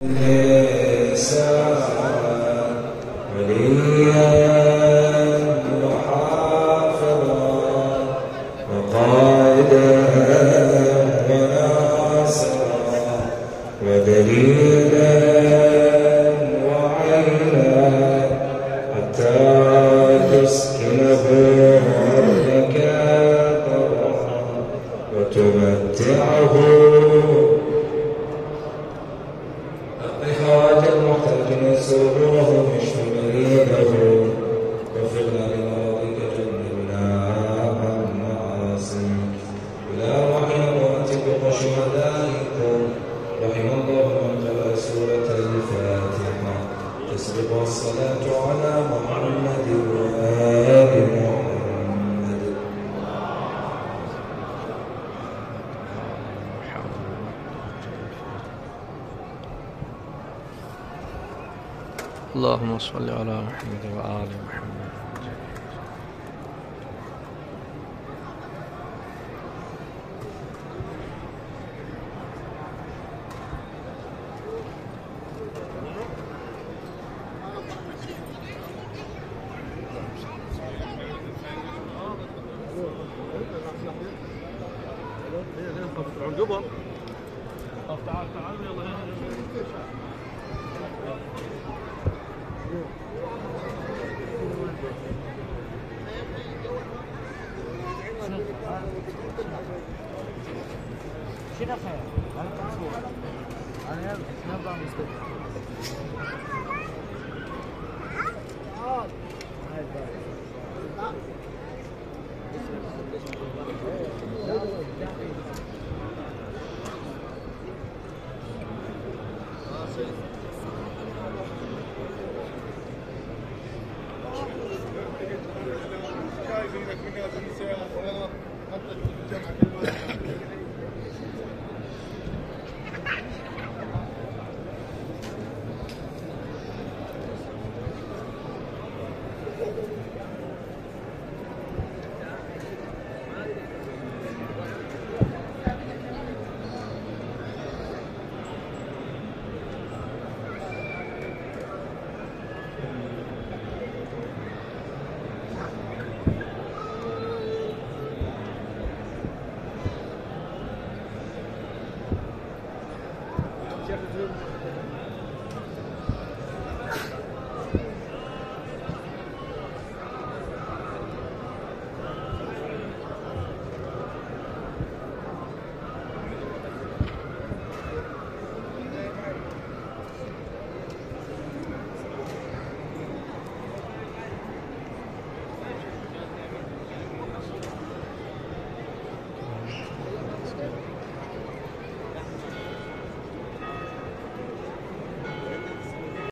الإنسان وليا وحافظا وقائدا وناصرا ودليلا وعينا حتى تسكنه أرضك طوعا وتمتعه إخراج المحتاج سروره اشف مريضه وفقنا لمرضك جنبنا عن معاصيك إلى رحم واتق شهدائكم رحم الله من قرأ سورة الفاتحة تسبق الصلاة على محمد وآل محمد. اللهم صل على محمد وآل محمد. تعال يلا شنو خير؟ انا مبسوط. انا نبغى مستقبل. شايفينك من هذه السيارة ولا حتى الجامعة